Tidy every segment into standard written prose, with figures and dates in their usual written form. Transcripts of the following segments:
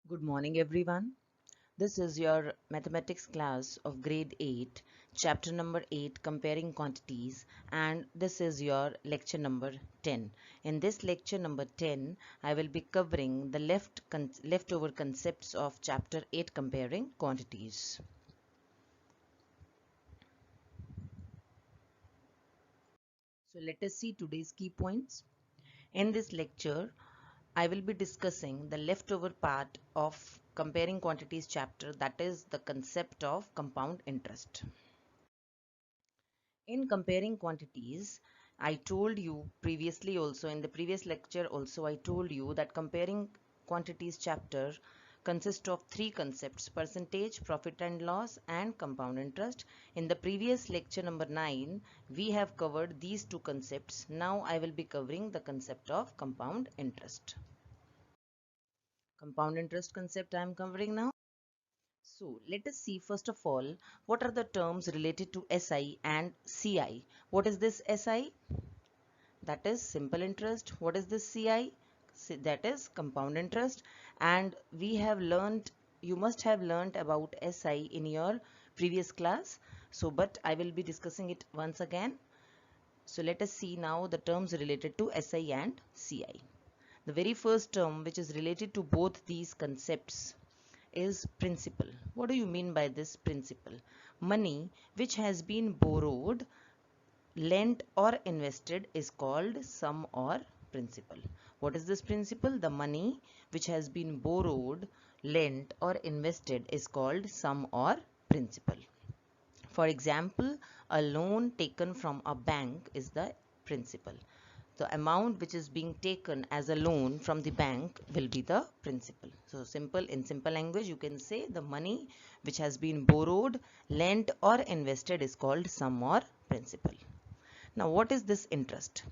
Good morning, everyone. This is your mathematics class of grade 8, chapter number 8, comparing quantities, and this is your lecture number 10. In this lecture number 10, I will be covering the leftover concepts of chapter 8, comparing quantities. So let us see today's key points. In this lecture, I will be discussing the leftover part of comparing quantities chapter, that is the concept of compound interest. In comparing quantities, I told you previously also in the previous lecture also I told you that comparing quantities chapter consists of three concepts: percentage, profit and loss, and compound interest. In the previous lecture number 9, we have covered these two concepts. Now I will be covering the concept of compound interest. Compound interest concept I am covering now. So let us see first of all what are the terms related to SI and CI. What is this SI? That is simple interest. What is this CI? That is compound interest. And we have learned, you must have learned about SI in your previous class. So but I will be discussing it once again. So let us see now the terms related to SI and CI. The very first term which is related to both these concepts is principal. What do you mean by this principal? Money which has been borrowed, lent or invested is called sum or principal. What is this principal? The money which has been borrowed, lent or invested is called sum or principal. For example, a loan taken from a bank is the principal. The amount which is being taken as a loan from the bank will be the principal. So in simple language, you can say the money which has been borrowed, lent or invested is called sum or principal. Now what is this interest?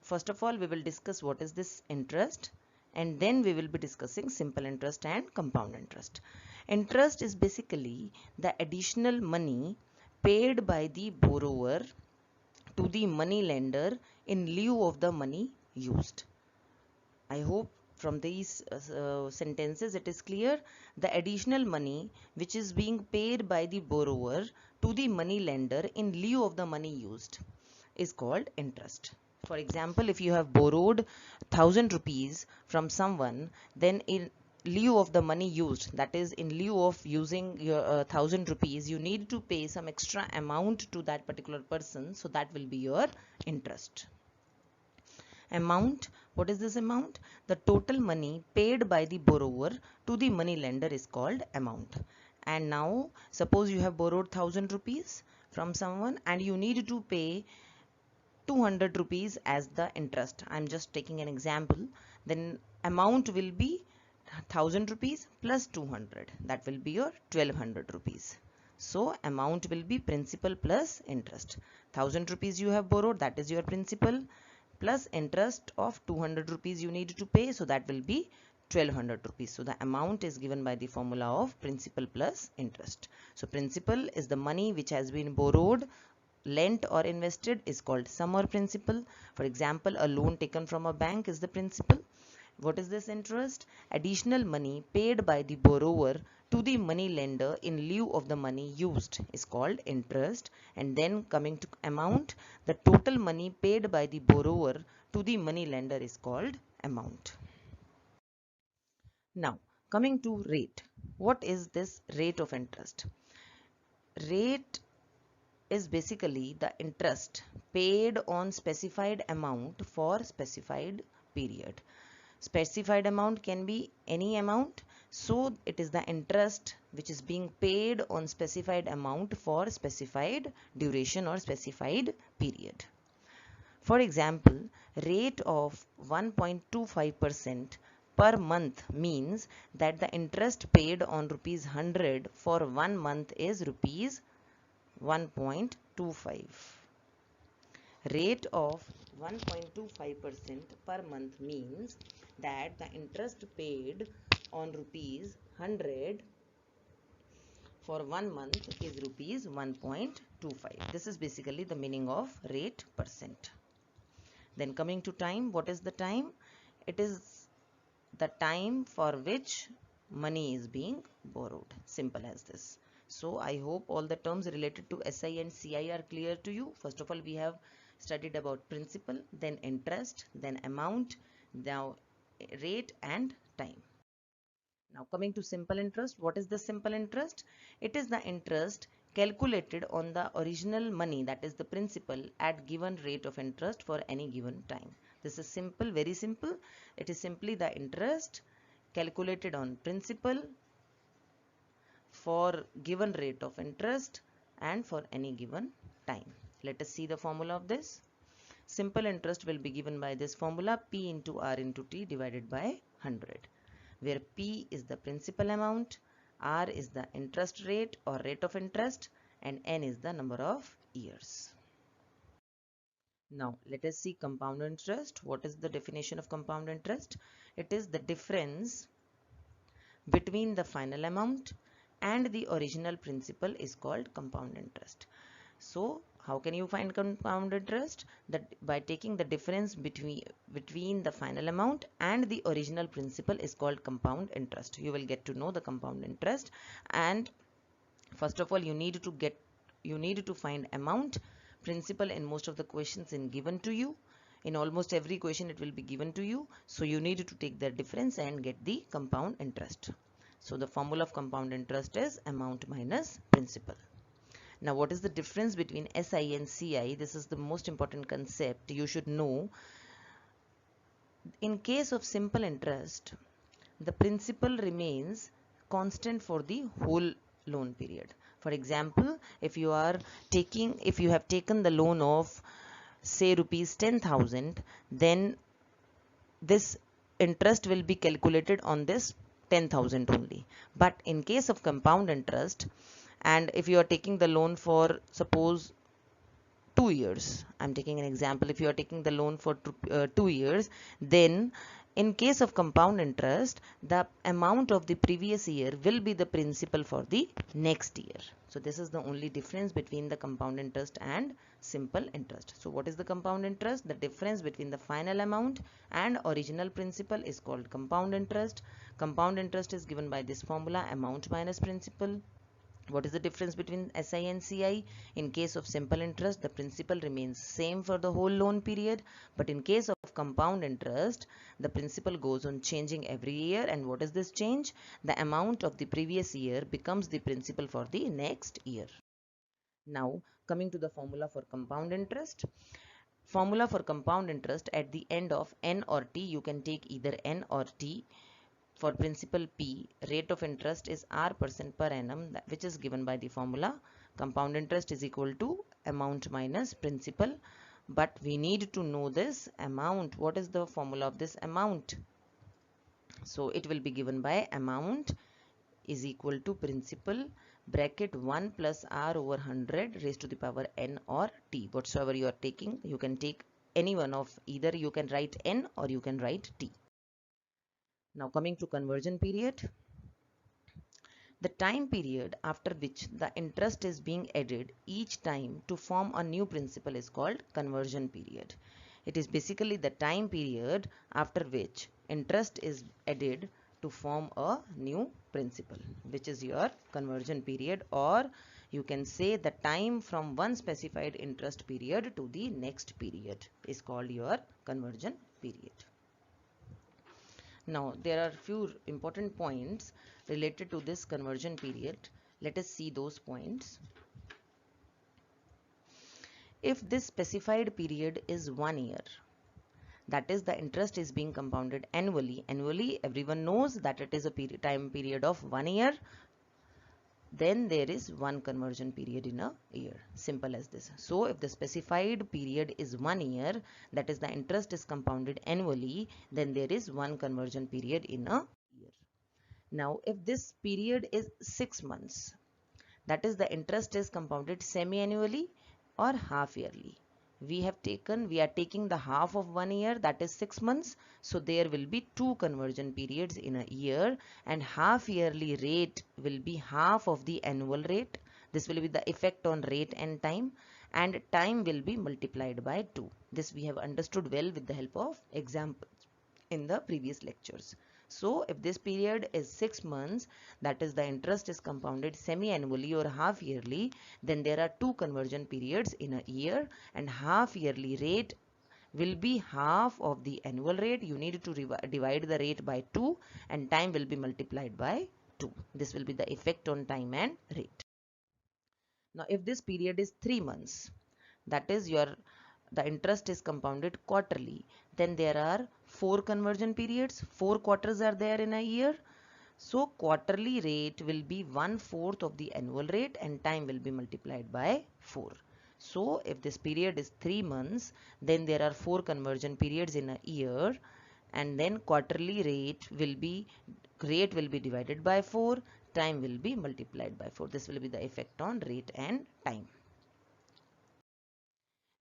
First of all, we will discuss what is this interest, and then we will be discussing simple interest and compound interest. Interest is basically the additional money paid by the borrower to the money lender in lieu of the money used. I hope from these sentences it is clear. The additional money which is being paid by the borrower to the money lender in lieu of the money used is called interest. For example, if you have borrowed 1000 rupees from someone, then in lieu of the money used, that is in lieu of using your 1000 rupees, you need to pay some extra amount to that particular person, so that will be your interest. Amount, what is this amount? The total money paid by the borrower to the money lender is called amount. And now suppose you have borrowed 1000 rupees from someone and you need to pay 200 rupees as the interest. I'm just taking an example. Then amount will be 1000 rupees plus 200, that will be your 1200 rupees. So amount will be principal plus interest. 1000 rupees you have borrowed, that is your principal, plus interest of 200 rupees you need to pay, so that will be 1200 rupees. So the amount is given by the formula of principal plus interest. So principal is the money which has been borrowed, lent or invested is called sum or principal. For example, a loan taken from a bank is the principal. What is this interest? Additional money paid by the borrower to the money lender in lieu of the money used is called interest. And then coming to amount, the total money paid by the borrower to the money lender is called amount. Now coming to rate. What is this rate of interest? Rate is basically the interest paid on specified amount for specified period. Specified amount can be any amount, so it is the interest which is being paid on specified amount for specified duration or specified period. For example, rate of 1.25% per month means that the interest paid on rupees 100 for 1 month is rupees 1.25. Rate of 1.25% per month means that the interest paid on rupees 100 for 1 month is rupees 1.25. This is basically the meaning of rate percent. Then coming to time, what is the time? It is the time for which money is being borrowed. Simple as this. So I hope all the terms related to SI and CI are clear to you. First of all, we have studied about principal, then interest, then amount, now rate and time. Now coming to simple interest, what is the simple interest? It is the interest calculated on the original money, that is the principal, at given rate of interest for any given time. This is simple, very simple. It is simply the interest calculated on principal for given rate of interest and for any given time. Let us see the formula of this. Simple interest will be given by this formula, P into R into T divided by 100, where P is the principal amount, R is the interest rate or rate of interest, and N is the number of years. Now let us see compound interest. What is the definition of compound interest? It is the difference between the final amount and the original principal is called compound interest. So how can you find compound interest? That by taking the difference between the final amount and the original principal is called compound interest. You will get to know the compound interest, and first of all you need to find amount. Principal in most of the questions in given to you. In almost every question it will be given to you. So you need to take the difference and get the compound interest. So the formula of compound interest is amount minus principal. Now what is the difference between SI and CI? This is the most important concept you should know. In case of simple interest, the principal remains constant for the whole loan period. For example, if you have taken the loan of say rupees 10,000, then this interest will be calculated on this 10,000 only. But in case of compound interest, and if you are taking the loan for suppose 2 years, I'm taking an example, if you are taking the loan for 2 years, then in case of compound interest, the amount of the previous year will be the principal for the next year. So this is the only difference between the compound interest and simple interest. So what is the compound interest? The difference between the final amount and original principal is called compound interest. Compound interest is given by this formula, amount minus principal. What is the difference between SI and CI? In case of simple interest, the principal remains same for the whole loan period. But in case of compound interest, the principal goes on changing every year. And what is this change? The amount of the previous year becomes the principal for the next year. Now, coming to the formula for compound interest. Formula for compound interest, at the end of N or T, you can take either N or T. For principal P, rate of interest is R% per annum, which is given by the formula. Compound interest is equal to amount minus principal. But we need to know this amount. What is the formula of this amount? So it will be given by amount is equal to principal bracket 1 plus R over 100 raised to the power N or T. Whatsoever you are taking, you can take any one of either. You can write N or you can write T. Now coming to conversion period. The time period after which the interest is being added each time to form a new principal is called conversion period. It is basically the time period after which interest is added to form a new principal, which is your conversion period, or you can say the time from one specified interest period to the next period is called your conversion period. Now there are few important points related to this conversion period. Let us see those points. If this specified period is 1 year, that is the interest is being compounded annually. Annually, everyone knows that it is a time period of 1 year. Then there is one conversion period in a year. Simple as this. So if the specified period is 1 year, that is the interest is compounded annually, then there is one conversion period in a year. Now if this period is 6 months, that is the interest is compounded semi-annually or half yearly. We are taking the half of 1 year, that is 6 months. So there will be two conversion periods in a year, and half yearly rate will be half of the annual rate. This will be the effect on rate and time will be multiplied by 2. This we have understood well with the help of examples in the previous lectures. So if this period is 6 months, that is the interest is compounded semi-annually or half yearly, then there are two conversion periods in a year, and half yearly rate will be half of the annual rate. You need to divide the rate by 2 and time will be multiplied by 2. This will be the effect on time and rate. Now if this period is 3 months, that is the interest is compounded quarterly, then there are 4 conversion periods. 4 quarters are there in a year. So quarterly rate will be 1/4 of the annual rate and time will be multiplied by 4. So if this period is 3 months, then there are 4 conversion periods in a year, and then quarterly rate will be divided by 4, time will be multiplied by 4. This will be the effect on rate and time.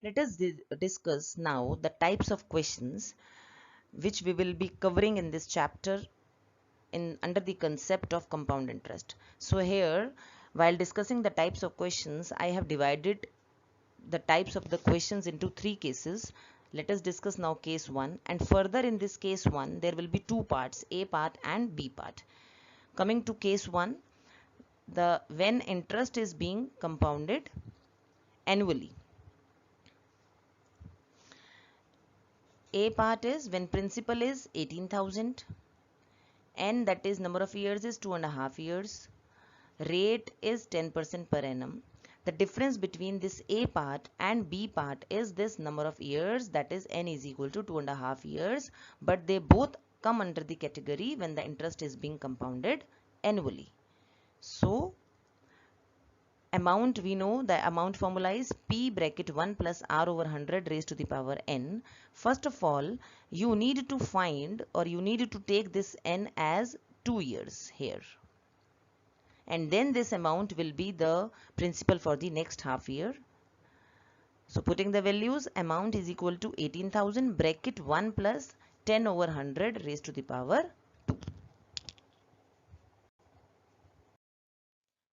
Let us discuss now the types of questions which we will be covering in this chapter under the concept of compound interest. So here, while discussing the types of questions, I have divided the types of the questions into 3 cases. Let us discuss now case 1, and further in this case 1 there will be 2 parts, A part and B part. Coming to case 1, when interest is being compounded annually. A part is when principal is 18,000, N, that is number of years, is 2.5 years, rate is 10% per annum. The difference between this A part and B part is this number of years, that is N is equal to 2.5 years, but they both come under the category when the interest is being compounded annually. So amount, we know the amount formula is P bracket 1 plus R over 100 raised to the power N. First of all, you need to find, or you need to take this N as 2 years here. And then this amount will be the principal for the next half year. So putting the values, amount is equal to 18,000 bracket 1 plus 10 over 100 raised to the power 2.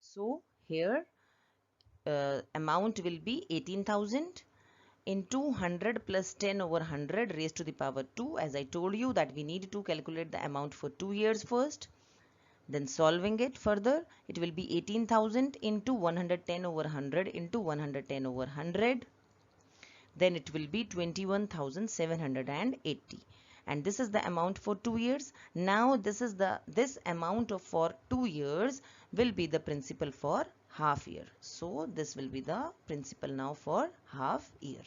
So here amount will be 18,000 into 100 plus 10 over 100 raised to the power 2. As I told you that we need to calculate the amount for 2 years first. Then solving it further, it will be 18,000 into 110 over 100 into 110 over 100. Then it will be 21,780. And this is the amount for 2 years. Now this amount for 2 years will be the principal for half year. So this will be the principal now for half year.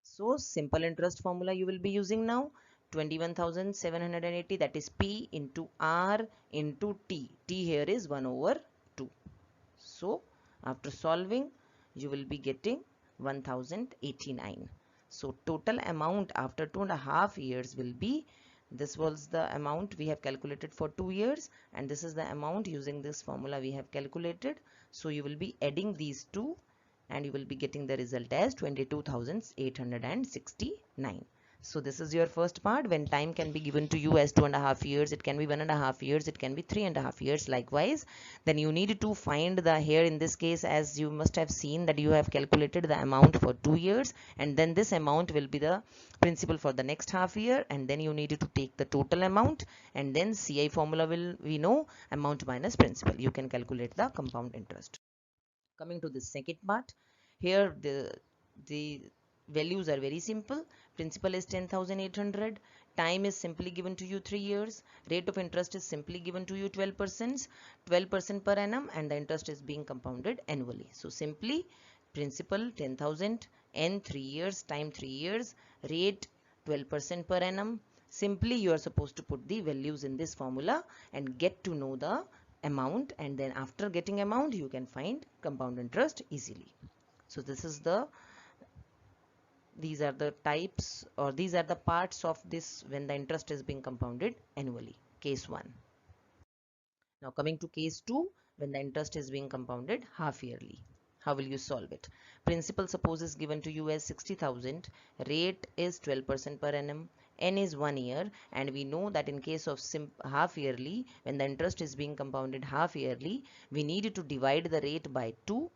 So simple interest formula you will be using now. 21,780, that is P into R into T. T here is 1 over 2. So after solving, you will be getting 1,089. So total amount after 2.5 years will be, this was the amount we have calculated for 2 years, and this is the amount using this formula we have calculated. So you will be adding these two and you will be getting the result as 22,869. So this is your first part, when time can be given to you as 2.5 years, it can be 1.5 years, it can be 3.5 years likewise. Then you need to find the, here in this case, as you must have seen that you have calculated the amount for 2 years, and then this amount will be the principal for the next half year, and then you need to take the total amount, and then CI formula will, we know, amount minus principal. You can calculate the compound interest. Coming to the second part, here the values are very simple. Principal is 10,800, time is simply given to you 3 years, rate of interest is simply given to you 12%, 12% per annum, and the interest is being compounded annually. So simply principal 10,000, N 3 years, time 3 years, rate 12% per annum. Simply you are supposed to put the values in this formula and get to know the amount, and then after getting amount you can find compound interest easily. So this is these are the types, or these are the parts of this when the interest is being compounded annually. Case 1. Now coming to case 2, when the interest is being compounded half yearly. How will you solve it? Principal suppose is given to you as 60,000, rate is 12% per annum, N is 1 year, and we know that in case of half yearly, when the interest is being compounded half yearly, we need to divide the rate by 2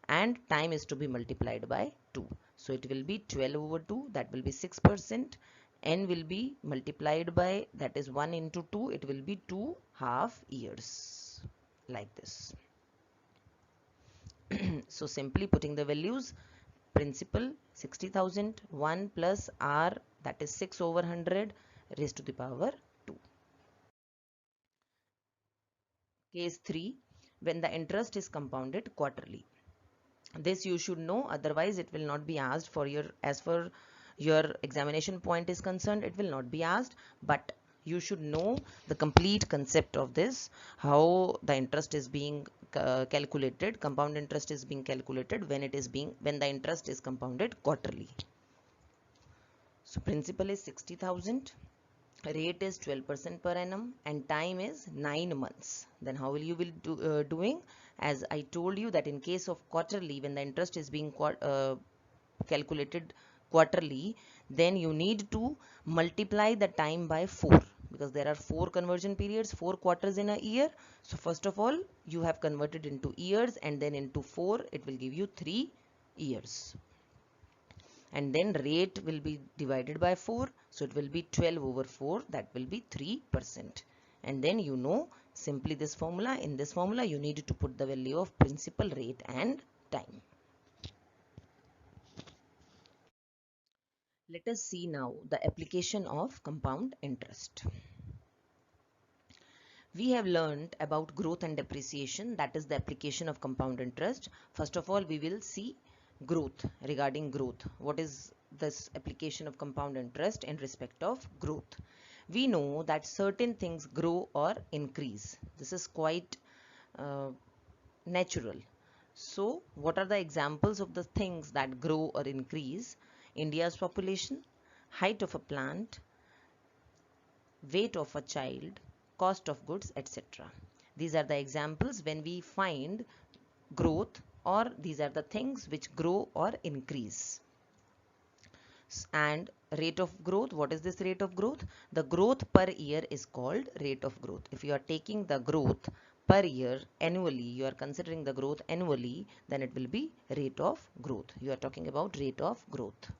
and time is to be multiplied by 2. So it will be 12 over 2, that will be 6%, N will be multiplied by, that is 1 into 2, it will be 2 half years, like this. So simply putting the values, principal 60,000, 1 plus R, that is 6 over 100 raised to the power 2. Case 3, when the interest is compounded quarterly. This you should know, otherwise it will not be asked for your, as for your examination point is concerned, it will not be asked, but you should know the complete concept of this, how the interest is being calculated, compound interest is being calculated when the interest is compounded quarterly. So principal is 60,000, rate is 12% per annum, and time is 9 months. Then how will you doing? As I told you that in case of quarterly, when the interest is being calculated quarterly, then you need to multiply the time by 4, because there are 4 conversion periods, 4 quarters in a year. So first of all, you have converted into years, and then into 4, it will give you 3 years. And then rate will be divided by 4, so it will be 12 over 4, that will be 3%. And then you know simply this formula. In this formula you need to put the value of principal, rate and time. Let us see now the application of compound interest. We have learned about growth and depreciation, that is the application of compound interest. First of all, we will see growth. Regarding growth, what is this application of compound interest in respect of growth? We know that certain things grow or increase. This is quite natural. So what are the examples of the things that grow or increase? India's population, height of a plant, weight of a child, cost of goods, etc. These are the examples when we find growth, or these are the things which grow or increase. And rate of growth, what is this rate of growth? The growth per year is called rate of growth. If you are taking the growth per year annually, you are considering the growth annually, then it will be rate of growth. You are talking about rate of growth.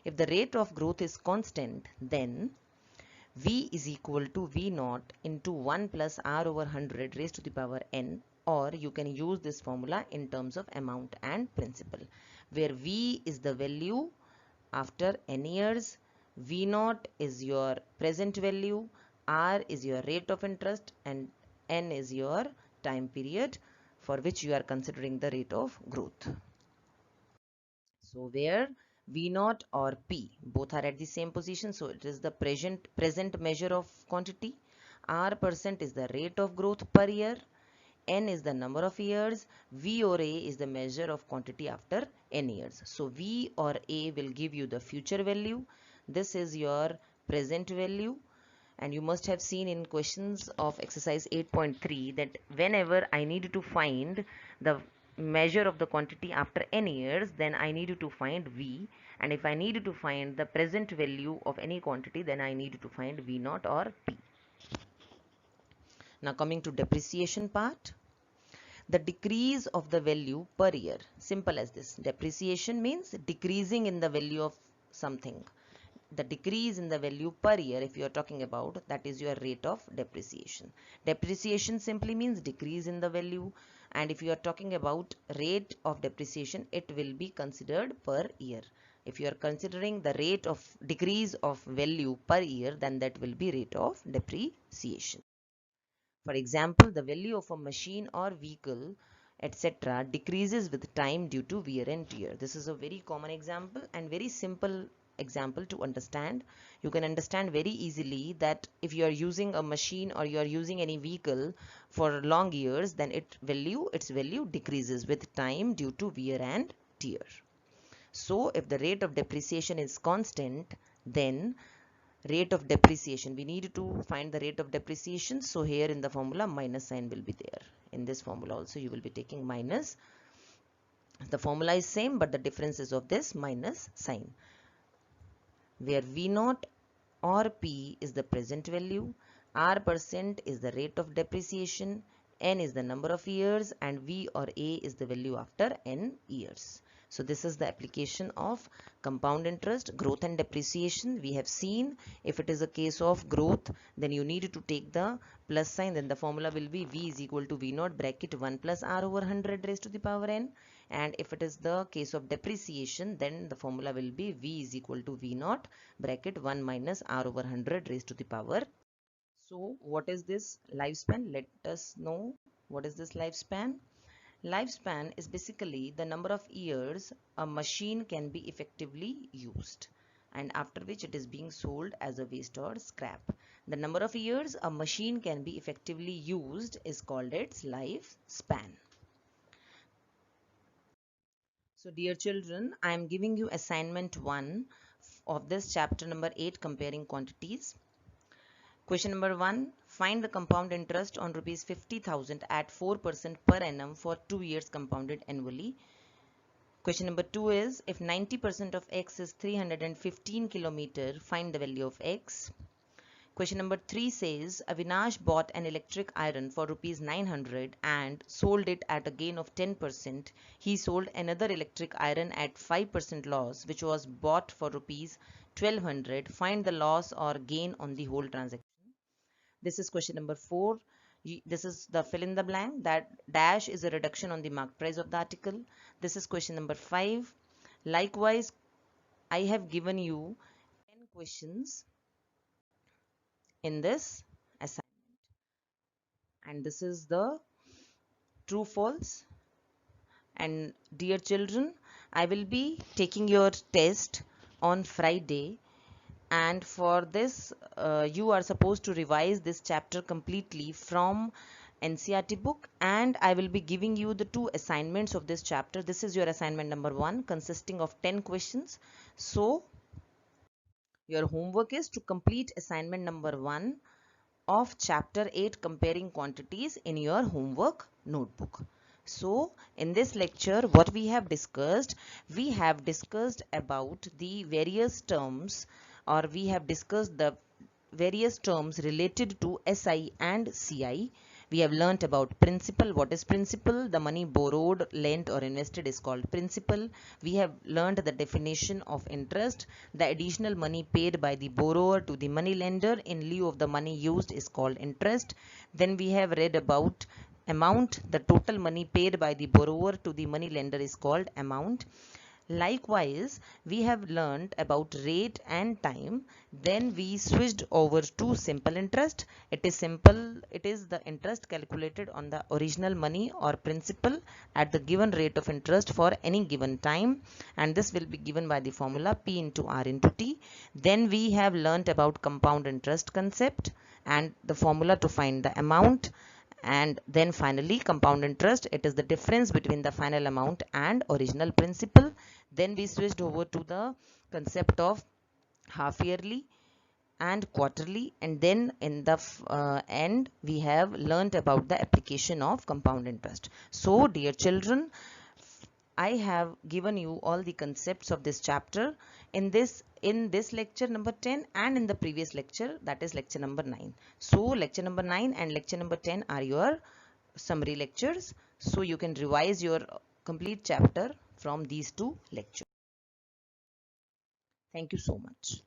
If the rate of growth is constant, then V is equal to V naught into 1 plus R over 100 raised to the power n, or you can use this formula in terms of amount and principal, where V is the value after n years, V naught is your present value, R is your rate of interest, and n is your time period for which you are considering the rate of growth. So where V naught or P both are at the same position, so it is the present measure of quantity. R percent is the rate of growth per year. N is the number of years. V or A is the measure of quantity after n years. So V or A will give you the future value. This is your present value. And you must have seen in questions of exercise 8.3 that whenever I need to find the measure of the quantity after n years, then I need to find V, and if I need to find the present value of any quantity, then I need to find V naught or P. Now coming to depreciation part, the decrease of the value per year, simple as this. Depreciation means decreasing in the value of something. The decrease in the value per year, if you are talking about, that is your rate of depreciation. Depreciation simply means decrease in the value, and if you are talking about rate of depreciation, it will be considered per year. If you are considering the rate of decrease of value per year, then that will be rate of depreciation. For example, the value of a machine or vehicle, etc., decreases with time due to wear and tear. This is a very common example and very simple example to understand. You can understand very easily that if you are using a machine or you are using any vehicle for long years, then its value decreases with time due to wear and tear. So if the rate of depreciation is constant, then rate of depreciation, we need to find the rate of depreciation. So here in the formula, minus sign will be there. In this formula also you will be taking minus. The formula is same, but the difference is of this minus sign, where V naught or P is the present value, R percent is the rate of depreciation, N is the number of years, and V or A is the value after N years. So this is the application of compound interest, growth and depreciation. We have seen if it is a case of growth, then you need to take the plus sign, then the formula will be V is equal to V naught bracket 1 plus R over 100 raised to the power n. And if it is the case of depreciation, then the formula will be V is equal to V naught bracket 1 minus R over 100 raised to the power. So what is this lifespan? Let us know what is this lifespan. Lifespan is basically the number of years a machine can be effectively used, and after which it is being sold as a waste or scrap. The number of years a machine can be effectively used is called its lifespan. So dear children, I am giving you assignment 1 of this chapter number 8, comparing quantities. Question number 1. Find the compound interest on rupees 50,000 at 4% per annum for 2 years compounded annually. Question number 2 is, if 90% of x is 315 kilometer, find the value of x. Question number 3 says, Avinash bought an electric iron for rupees 900 and sold it at a gain of 10%. He sold another electric iron at 5% loss, which was bought for rupees 1200. Find the loss or gain on the whole transaction. This is question number 4. This is the fill in the blank. That dash is a reduction on the market price of the article. This is question number 5. Likewise, I have given you 10 questions in this assignment. And this is the true false. And dear children, I will be taking your test on Friday. And for this you are supposed to revise this chapter completely from NCERT book, and I will be giving you the 2 assignments of this chapter. This is your assignment number 1 consisting of 10 questions. So your homework is to complete assignment number 1 of chapter 8, comparing quantities, in your homework notebook. So in this lecture what we have discussed about the various terms, or we have discussed the various terms related to SI and CI. We have learnt about principal. What is principal? The money borrowed, lent or invested is called principal. We have learnt the definition of interest. The additional money paid by the borrower to the money lender in lieu of the money used is called interest. Then we have read about amount. The total money paid by the borrower to the money lender is called amount. Likewise, we have learned about rate and time. Then we switched over to simple interest. It is simple. It is the interest calculated on the original money or principal at the given rate of interest for any given time, and this will be given by the formula P into R into T. Then we have learnt about compound interest concept and the formula to find the amount. And then finally compound interest, it is the difference between the final amount and original principal. Then we switched over to the concept of half yearly and quarterly, and then in the end we have learnt about the application of compound interest. So dear children, I have given you all the concepts of this chapter in this lecture number 10 and in the previous lecture, that is lecture number 9. So lecture number 9 and lecture number 10 are your summary lectures. So you can revise your complete chapter from these 2 lectures. Thank you so much.